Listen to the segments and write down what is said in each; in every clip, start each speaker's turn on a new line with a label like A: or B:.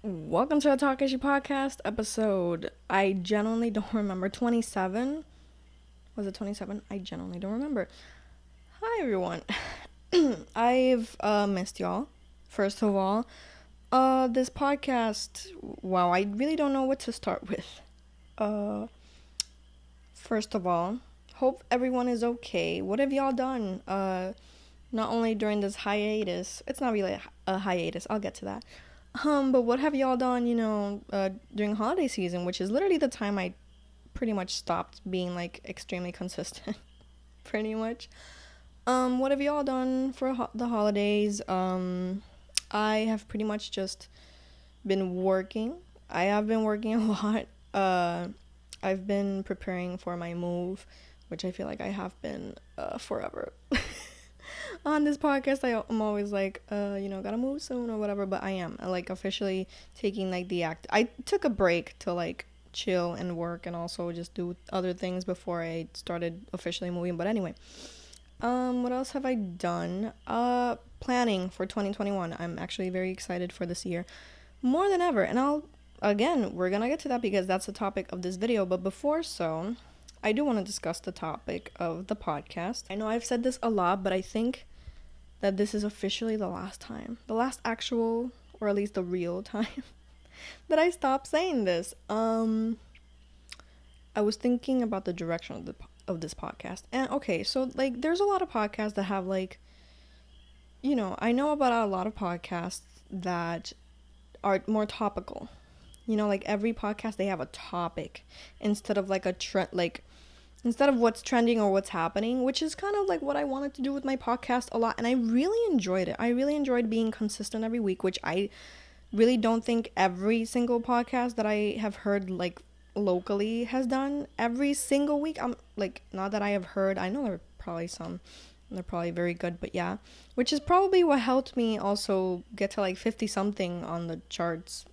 A: Welcome to the TALKESHI podcast episode. I genuinely don't remember. 27? Was it 27? I genuinely don't remember. Hi, everyone. I've missed y'all. First of all, this podcast, wow, I really don't know what to start with. First of all, hope everyone is okay. What have y'all done? Not only during this hiatus, it's not really a hiatus, I'll get to that. But what have y'all done, during holiday season, which is literally the time I pretty much stopped being, like, extremely consistent, pretty much. What have y'all done for the holidays? I have pretty much just been working. I have been working a lot. I've been preparing for my move, which I feel like I have been, forever. On this podcast, I'm always like, gotta move soon or whatever, but I am like officially taking like the act. I took a break to like chill and work and also just do other things before I started officially moving. But anyway, what else have I done? Planning for 2021. I'm actually very excited for this year, more than ever. And we're gonna get to that because that's the topic of this video. But before so, I do want to discuss the topic of the podcast. I know I've said this a lot, but I think that this is officially the last actual, or at least the real time that I stopped saying this. I was thinking about the direction of this podcast. And okay, so like there's a lot of podcasts that have like, I know about a lot of podcasts that are more topical. Like every podcast they have a topic instead of like a trend, like instead of what's trending or what's happening, which is kind of like what I wanted to do with my podcast a lot. And I really enjoyed it. I really enjoyed being consistent every week, which I really don't think every single podcast that I have heard like locally has done every single week. I'm like, not that I have heard, I know there are probably some, they're probably very good, but yeah, which is probably what helped me also get to like 50 something on the charts,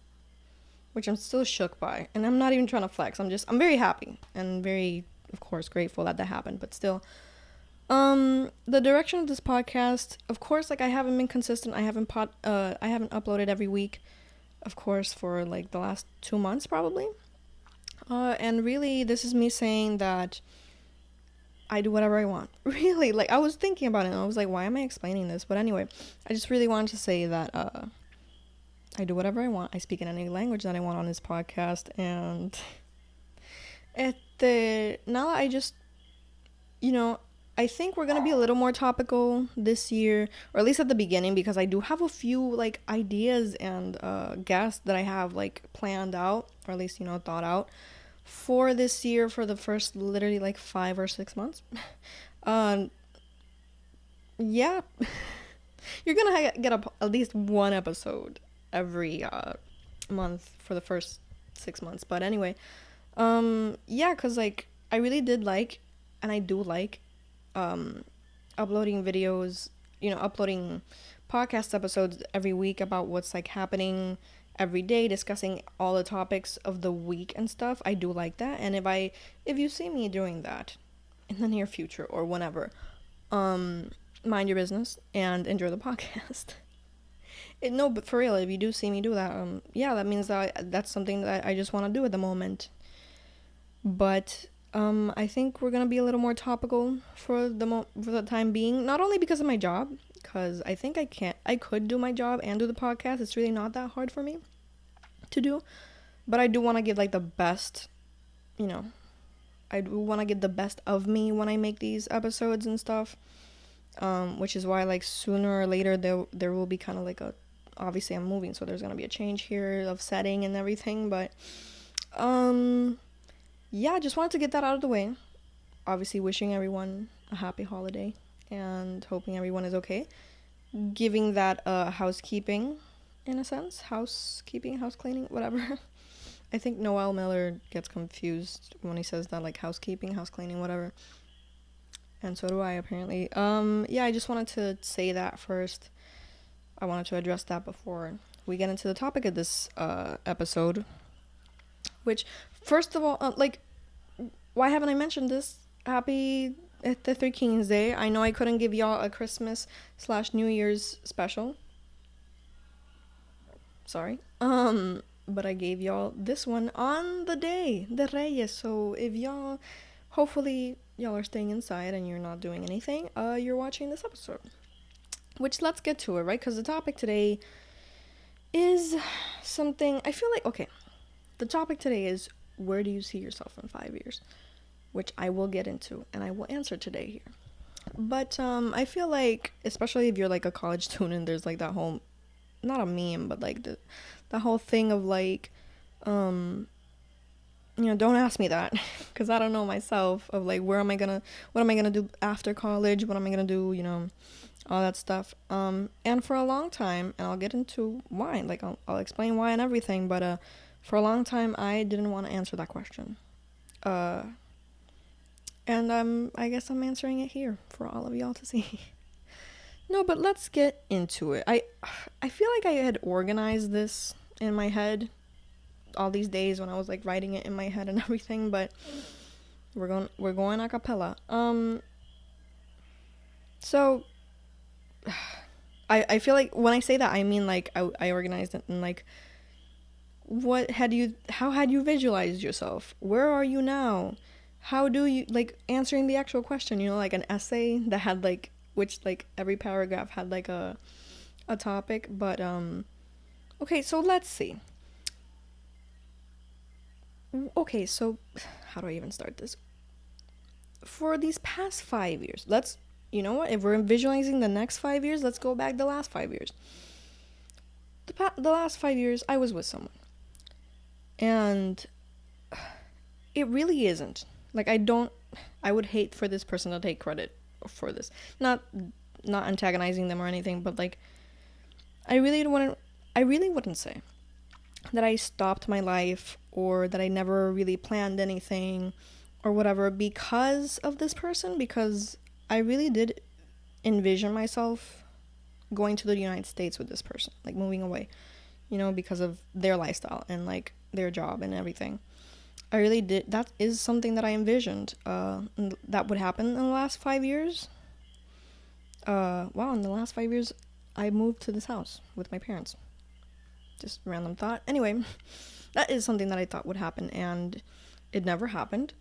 A: which I'm still shook by. And I'm not even trying to flex. I'm very happy and very, of course, grateful that happened, but still. The direction of this podcast, of course, like I haven't been consistent. I haven't uploaded every week, of course, for like the last 2 months probably. And really, this is me saying that I do whatever I want. Really, like I was thinking about it and I was like, why am I explaining this? But anyway, I just really wanted to say that I do whatever I want. I speak in any language that I want on this podcast, and now I just, I think we're gonna be a little more topical this year, or at least at the beginning, because I do have a few like ideas and guests that I have like planned out, or at least thought out for this year for the first literally like 5 or 6 months. Yeah, you're gonna get at least one episode every month for the first 6 months. But anyway, yeah, because like I really did like, and I do like uploading videos, uploading podcast episodes every week about what's like happening every day, discussing all the topics of the week and stuff. I do like that. And if you see me doing that in the near future or whenever, mind your business and enjoy the podcast. No, but for real, if you do see me do that, yeah, that means that that's something that I just want to do at the moment. But I think we're gonna be a little more topical for the time being. Not only because of my job, because I think I could do my job and do the podcast. It's really not that hard for me to do. But I do want to give like the best, I do want to give the best of me when I make these episodes and stuff. Which is why like sooner or later there will be kind of like obviously I'm moving, so there's gonna be a change here of setting and everything, but yeah, just wanted to get that out of the way. Obviously wishing everyone a happy holiday and hoping everyone is okay, giving that housekeeping in a sense, house cleaning, whatever. I think Noel Miller gets confused when he says that, like housekeeping, house cleaning, whatever. And so do I, apparently. Yeah, I just wanted to say that first. I wanted to address that before we get into the topic of this episode. Which, first of all, like, why haven't I mentioned this? Happy the Three Kings Day. I know I couldn't give y'all a Christmas/New Year's special. Sorry. But I gave y'all this one on the day, the Reyes. So if y'all, hopefully y'all are staying inside and you're not doing anything, you're watching this episode. Which, let's get to it, right? Because the topic today is something, I feel like, okay, the topic today is, where do you see yourself in 5 years? Which I will get into and I will answer today here. But I feel like, especially if you're like a college student, there's like that whole, not a meme, but like the whole thing of like, don't ask me that, because I don't know myself, of like, what am I gonna do after college, what am I gonna do, all that stuff. And for a long time, and I'll get into why, like I'll explain why and everything, but for a long time I didn't want to answer that question. And I guess I'm answering it here for all of y'all to see. No, but let's get into it. I feel like I had organized this in my head all these days when I was like writing it in my head and everything, but we're going a cappella. So I feel like when I say that, I mean like I organized it, and like, how had you visualized yourself? Where are you now? How do you, like, answering the actual question, like an essay that had like, which like every paragraph had like a topic. But okay, so let's see. Okay, so how do I even start this? For these past 5 years, you know what, if we're visualizing the next 5 years, let's go back the last 5 years. The last 5 years I was with someone, and it really isn't like, I would hate for this person to take credit for this, not antagonizing them or anything, but like, I really wouldn't say that I stopped my life or that I never really planned anything or whatever because of this person, because I really did envision myself going to the United States with this person, like moving away, because of their lifestyle and like their job and everything. I really did. That is something that I envisioned that would happen in the last 5 years. Wow, in the last 5 years, I moved to this house with my parents. Just random thought. Anyway, that is something that I thought would happen, and it never happened.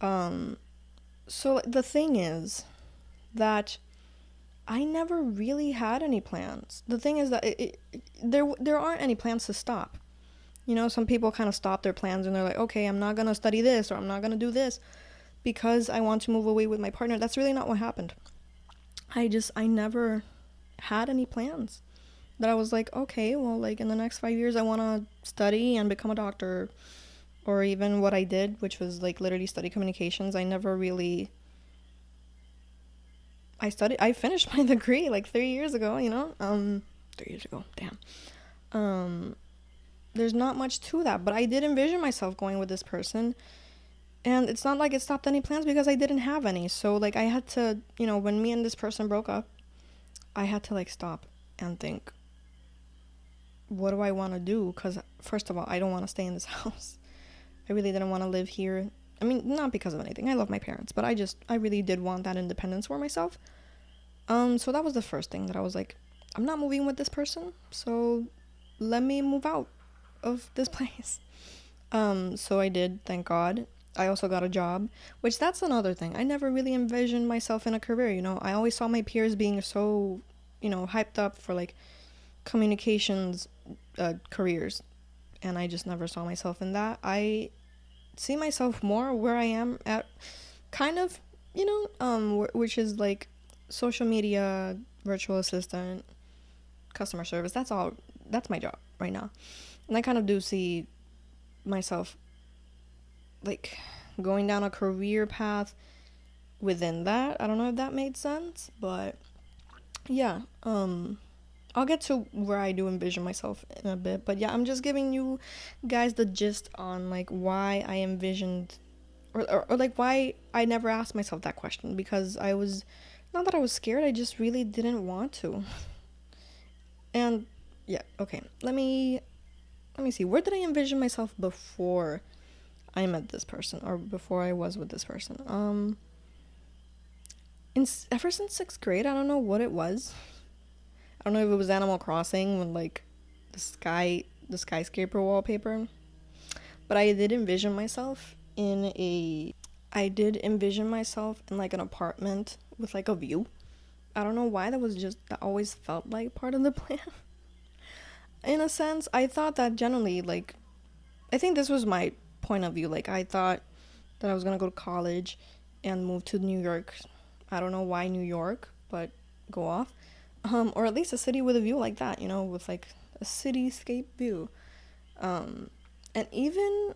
A: So the thing is that I never really had any plans. The thing is that there aren't any plans to stop. Some people kind of stop their plans and they're like, okay, I'm not going to study this or I'm not going to do this because I want to move away with my partner. That's really not what happened. I never had any plans that I was like, okay, well, like in the next 5 years, I want to study and become a doctor, or even what I did, which was like literally study communications. I finished my degree like 3 years ago, 3 years ago, damn. There's not much to that, but I did envision myself going with this person, and it's not like it stopped any plans because I didn't have any. So like, I had to, when me and this person broke up, I had to like stop and think, what do I want to do? Because first of all, I don't want to stay in this house. I really didn't want to live here. I mean, not because of anything, I love my parents, but I really did want that independence for myself. So that was the first thing that I was like, I'm not moving with this person, so let me move out of this place. So I did, thank God. I also got a job, which that's another thing. I never really envisioned myself in a career, I always saw my peers being so, hyped up for like communications careers, and I just never saw myself in that. I see myself more where I am at, kind of, which is like social media, virtual assistant, customer service. That's my job right now. And I kind of do see myself like going down a career path within that. I don't know if that made sense, but yeah, I'll get to where I do envision myself in a bit. But yeah, I'm just giving you guys the gist on like why I envisioned or like why I never asked myself that question, because I was, not that I was scared, I just really didn't want to. And yeah, okay, let me see, where did I envision myself before I met this person, or before I was with this person? Ever since 6th grade, I don't know what it was. I don't know if it was Animal Crossing when like the sky the skyscraper wallpaper. But I did envision myself in like an apartment with like a view. I don't know why, that always felt like part of the plan. In a sense, I thought that generally, like, I think this was my point of view. Like, I thought that I was gonna go to college and move to New York. I don't know why New York, but go off. Or at least a city with a view like that, with like a cityscape view. And even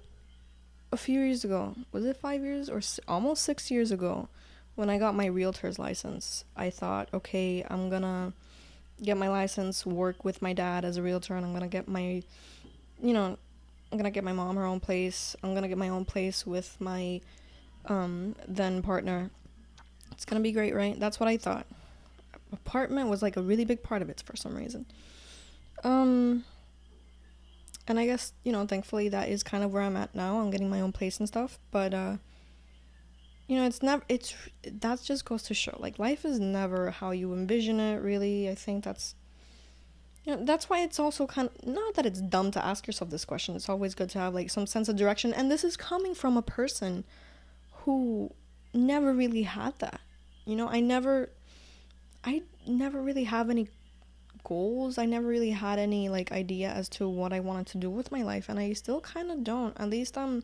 A: a few years ago, was it 5 years or almost 6 years ago, when I got my realtor's license, I thought, okay, I'm gonna get my license, work with my dad as a realtor, and I'm gonna get my mom her own place. I'm gonna get my own place with my then partner. It's gonna be great, right? That's what I thought. Apartment was like a really big part of it for some reason. And I guess, thankfully that is kind of where I'm at now. I'm getting my own place and stuff, but that just goes to show, like, life is never how you envision it, really. I think that's why it's also kind of, not that it's dumb to ask yourself this question. It's always good to have like some sense of direction, and this is coming from a person who never really had that. I never really have any goals. I never really had any like idea as to what I wanted to do with my life, and I still kind of don't. At least I'm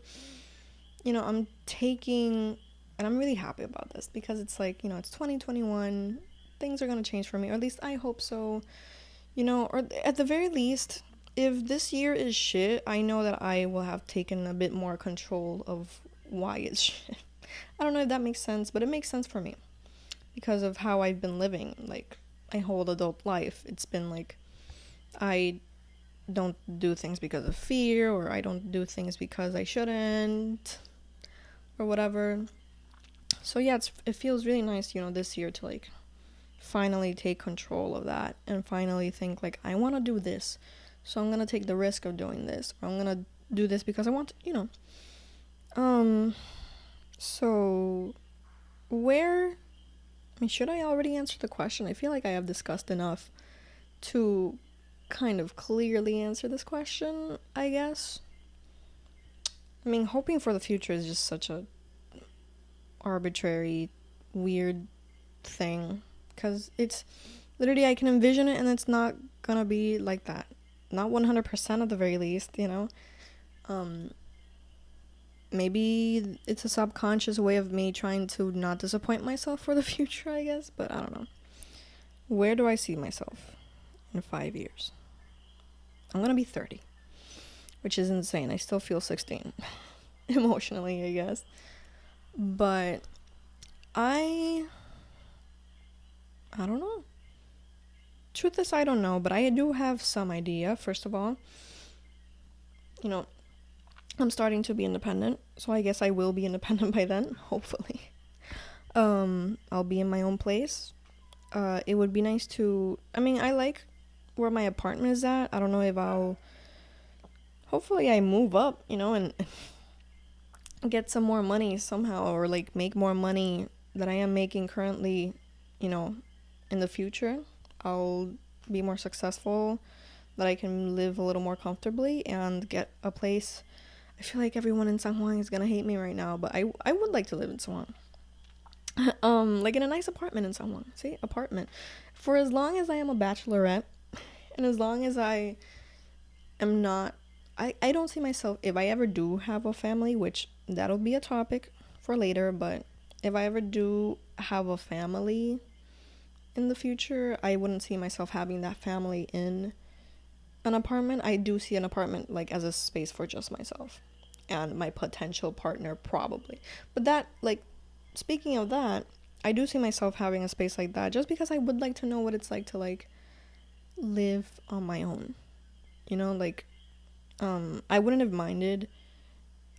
A: taking, and I'm really happy about this, because it's like, it's 2021, things are going to change for me, or at least I hope so, or at the very least, if this year is shit, I know that I will have taken a bit more control of why it's shit. I don't know if that makes sense, but it makes sense for me because of how I've been living, like, my whole adult life. It's been like, I don't do things because of fear, or I don't do things because I shouldn't, or whatever. So yeah, it feels really nice, this year to like finally take control of that and finally think like, I want to do this, so I'm gonna take the risk of doing this, or I'm gonna do this because I want to, so should I already answer the question? I feel like I have discussed enough to kind of clearly answer this question, I guess. Hoping for the future is just such a arbitrary, weird thing, because it's literally, I can envision it and it's not gonna be like that. Not 100% at the very least, Maybe it's a subconscious way of me trying to not disappoint myself for the future, I guess, but I don't know. Where do I see myself in 5 years? I'm gonna be 30, which is insane. I still feel 16 emotionally, I guess. But I don't know. Truth is, I don't know, but I do have some idea. First of all, I'm starting to be independent, so I guess I will be independent by then, hopefully. I'll be in my own place. It would be nice to, I like where my apartment is at. I don't know if hopefully I move up, and get some more money somehow, or like make more money that I am making currently, in the future. I'll be more successful, that I can live a little more comfortably and get a place. I feel like everyone in San Juan is gonna hate me right now, but I would like to live in San Juan. Like in a nice apartment in San Juan. See, apartment. For as long as I am a bachelorette, and as long as I am not, I don't see myself, if I ever do have a family, which that'll be a topic for later, but if I ever do have a family in the future, I wouldn't see myself having that family in an apartment. I do see an apartment like as a space for just myself and my potential partner, probably. But that, like, speaking of that, I do see myself having a space like that, just because I would like to know what it's like to like live on my own, like, I wouldn't have minded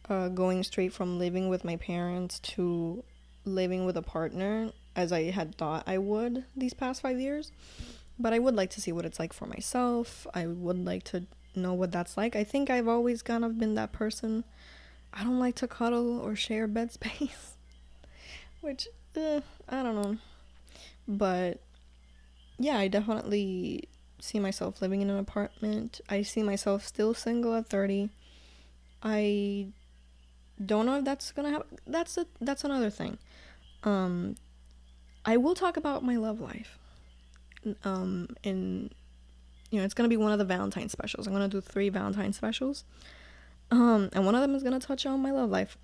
A: going straight from living with my parents to living with a partner, as I had thought I would these past 5 years. But I would like to see what it's like for myself. I would like to know what that's like. I think I've always kind of been that person. I don't like to cuddle or share bed space, which, I don't know. But yeah, I definitely see myself living in an apartment. I see myself still single at 30. I don't know if that's gonna happen. That's another thing. I will talk about my love life. In it's gonna be one of the Valentine specials. I'm gonna do 3 Valentine specials. And one of them is gonna touch on my love life,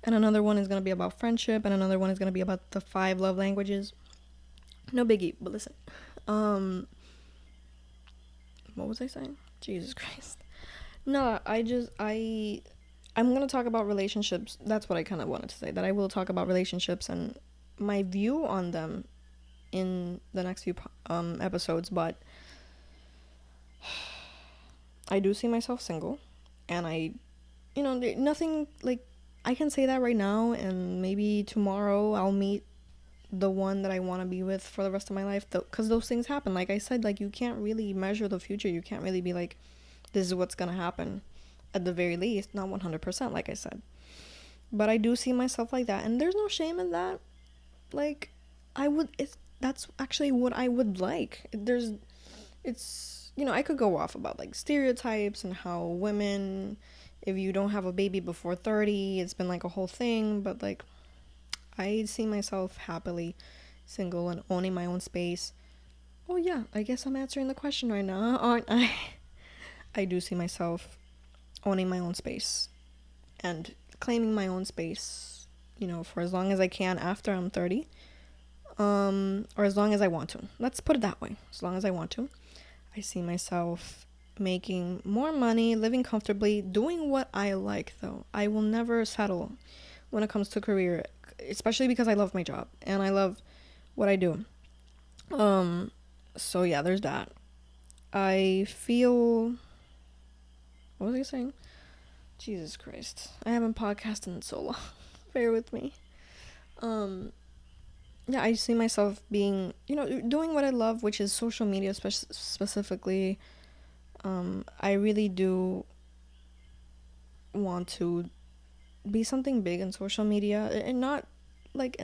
A: and another one is gonna be about friendship, and another one is gonna be about the 5 love languages. No biggie, but listen. What was I saying? Jesus Christ. No, I'm gonna talk about relationships. That's what I kind of wanted to say. That I will talk about relationships and my view on them in the next few episodes. But I do see myself single, and nothing like I can say that right now, and maybe tomorrow I'll meet the one that I want to be with for the rest of my life, because those things happen. Like I said, like, you can't really measure the future. You can't really be like, this is what's gonna happen, at the very least, not 100%, like I said. But I do see myself like that, and there's no shame in that. Like, that's actually what I would like. I could go off about like stereotypes and how women, if you don't have a baby before 30, it's been like a whole thing, but like, I see myself happily single and owning my own space. Oh yeah, I guess I'm answering the question right now, aren't I? I do see myself owning my own space and claiming my own space, for as long as I can after I'm 30. Or as long as I want to. Let's put it that way. As long as I want to. I see myself making more money, living comfortably, doing what I like, though. I will never settle when it comes to career, especially because I love my job and I love what I do. So yeah, there's that. I feel... What was I saying? Jesus Christ. I haven't podcasted in so long. Bear with me. Yeah, I see myself being, doing what I love, which is social media specifically. I really do want to be something big in social media, and not like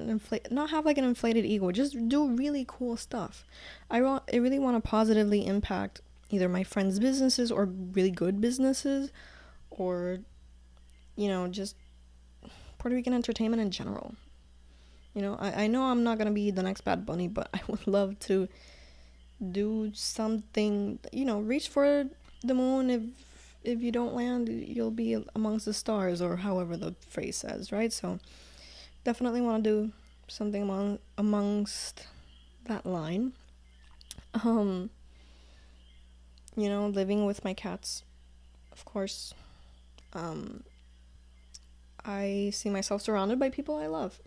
A: not have like an inflated ego. Just do really cool stuff. I really want to positively impact either my friends' businesses or really good businesses, or just Puerto Rican entertainment in general. I know I'm not gonna be the next Bad Bunny, but I would love to do something. Reach for the moon. If you don't land, you'll be amongst the stars, or however the phrase says, right? So definitely want to do something amongst that line. Living with my cats, of course. I see myself surrounded by people I love,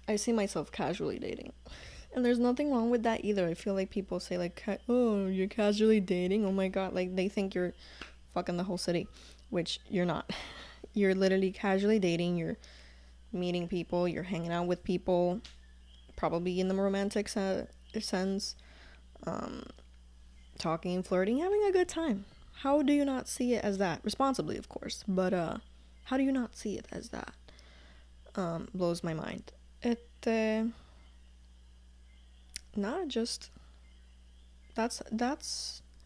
A: I see myself casually dating. And there's nothing wrong with that either. I feel like people say like, oh, you're casually dating? Oh my god, like they think you're fucking the whole city, which you're not. You're literally casually dating, you're meeting people, you're hanging out with people, probably in the romantic sense, talking, flirting, having a good time. How do you not see it as that? Responsibly, of course, but how do you not see it as that? Blows my mind. Not just that's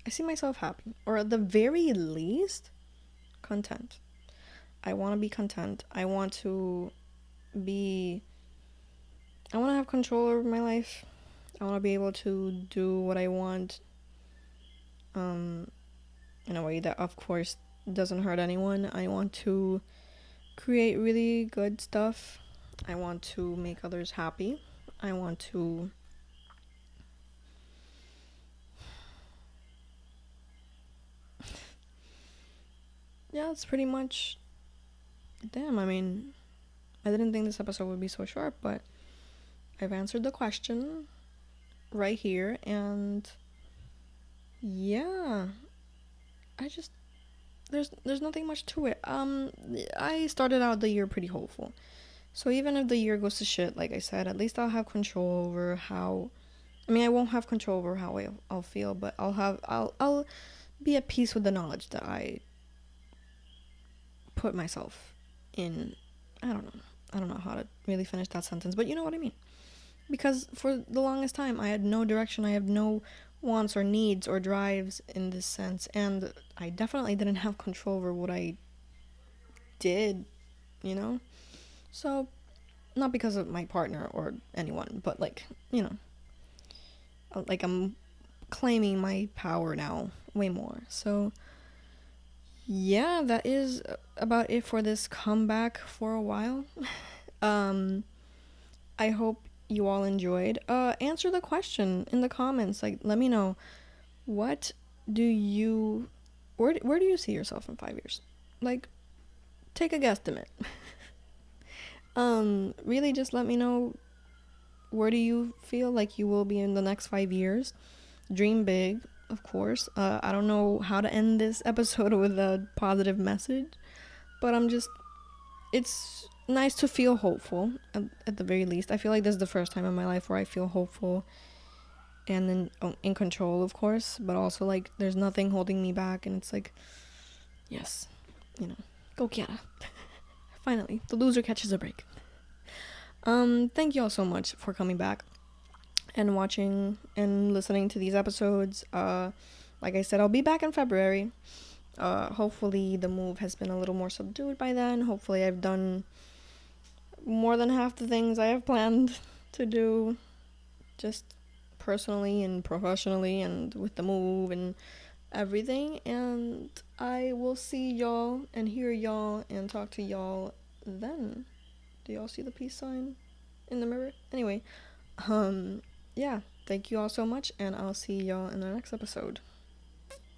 A: I see myself happy, or at the very least content. I want to be content. I want to have control over my life. I want to be able to do what I want in a way that, of course, doesn't hurt anyone. I want to create really good stuff. I want to make others happy. I want to yeah, it's pretty much damn. I mean, I didn't think this episode would be so short, but I've answered the question right here, and yeah, there's nothing much to it. I started out the year pretty hopeful, so even if the year goes to shit, like I said, at least I'll have control over how. I mean, I won't have control over how I'll feel, but I'll be at peace with the knowledge that I put myself in. I don't know how to really finish that sentence, but you know what I mean. Because for the longest time, I had no direction. I have no wants or needs or drives in this sense. And I definitely didn't have control over what I did, you know? So, not because of my partner or anyone, but like, like I'm claiming my power now way more. So, yeah, that is about it for this comeback for a while. um, I hope you all enjoyed. Answer the question in the comments. Like, let me know, what do you, where do you see yourself in 5 years? Like, take a guesstimate. Really, just let me know, where do you feel like you will be in the next 5 years? Dream big, of course. I don't know how to end this episode with a positive message, but it's nice to feel hopeful at the very least. I feel like this is the first time in my life where I feel hopeful and then in control, of course, but also like there's nothing holding me back, and it's like, yes, go Kiara. Finally, the loser catches a break. Thank you all so much for coming back and watching and listening to these episodes. Like I said, I'll be back in February. Hopefully the move has been a little more subdued by then. Hopefully I've done more than half the things I have planned to do, just personally and professionally and with the move and everything. And I will see y'all and hear y'all and talk to y'all then. Do y'all see the peace sign in the mirror? Anyway, yeah, thank you all so much, and I'll see y'all in the next episode.